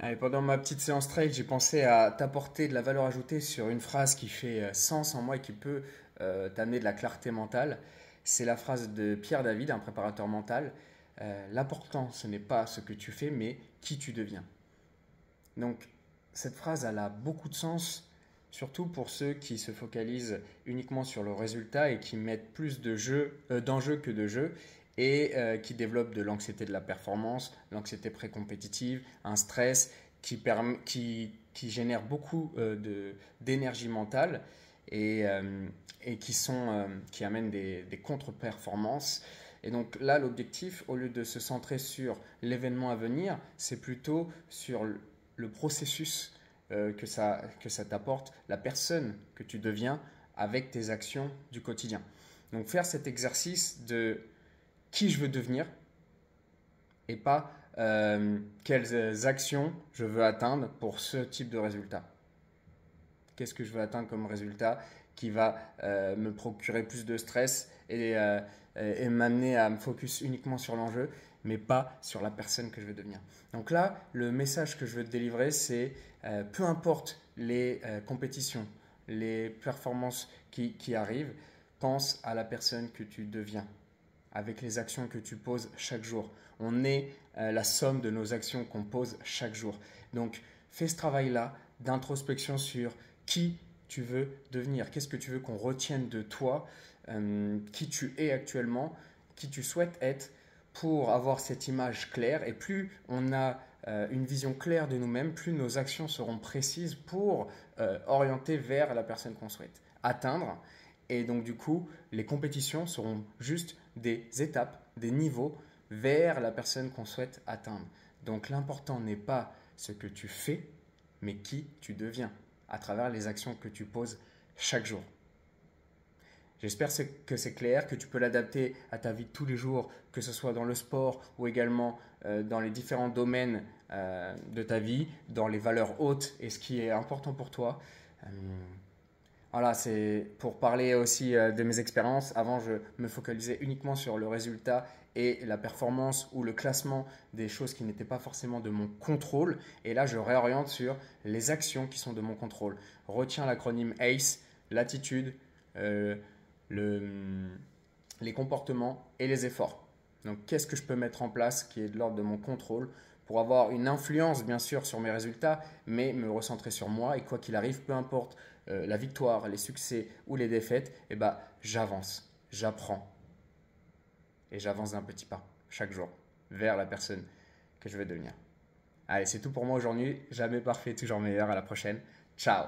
Allez, pendant ma petite séance trade, j'ai pensé à t'apporter de la valeur ajoutée sur une phrase qui fait sens en moi et qui peut t'amener de la clarté mentale. C'est la phrase de Pierre David, un préparateur mental. L'important, ce n'est pas ce que tu fais, mais qui tu deviens. Donc, cette phrase, elle a beaucoup de sens, surtout pour ceux qui se focalisent uniquement sur le résultat et qui mettent plus d'enjeux que de jeu et qui développent de l'anxiété de la performance, l'anxiété pré-compétitive, un stress qui génère beaucoup d'énergie mentale et qui amènent des contre-performances. Et donc là, l'objectif, au lieu de se centrer sur l'événement à venir, c'est plutôt sur le processus que ça t'apporte, la personne que tu deviens avec tes actions du quotidien. Donc faire cet exercice de qui je veux devenir et pas quelles actions je veux atteindre pour ce type de résultat. Qu'est-ce que je veux atteindre comme résultat qui va me procurer plus de stress et m'amener à me focus uniquement sur l'enjeu, mais pas sur la personne que je veux devenir. Donc là, le message que je veux te délivrer, c'est peu importe les compétitions, les performances qui arrivent, pense à la personne que tu deviens avec les actions que tu poses chaque jour. On est la somme de nos actions qu'on pose chaque jour. Donc, fais ce travail-là d'introspection sur qui tu veux devenir, qu'est-ce que tu veux qu'on retienne de toi, qui tu es actuellement, qui tu souhaites être pour avoir cette image claire. Et plus on a une vision claire de nous-mêmes, plus nos actions seront précises pour orienter vers la personne qu'on souhaite atteindre. Et donc du coup, les compétitions seront juste des étapes, des niveaux vers la personne qu'on souhaite atteindre. Donc l'important n'est pas ce que tu fais, mais qui tu deviens à travers les actions que tu poses chaque jour. J'espère que c'est clair, que tu peux l'adapter à ta vie de tous les jours, que ce soit dans le sport ou également dans les différents domaines de ta vie, dans les valeurs hautes et ce qui est important pour toi. Voilà, c'est pour parler aussi de mes expériences. Avant, je me focalisais uniquement sur le résultat et la performance ou le classement des choses qui n'étaient pas forcément de mon contrôle. Et là, je réoriente sur les actions qui sont de mon contrôle. Retiens l'acronyme ACE, l'attitude, euh, le, les comportements et les efforts. Donc, qu'est-ce que je peux mettre en place qui est de l'ordre de mon contrôle pour avoir une influence, bien sûr, sur mes résultats, mais me recentrer sur moi. Et quoi qu'il arrive, peu importe la victoire, les succès ou les défaites, eh ben, j'avance, j'apprends et j'avance d'un petit pas chaque jour vers la personne que je veux devenir. Allez, c'est tout pour moi aujourd'hui. Jamais parfait, toujours meilleur. À la prochaine. Ciao.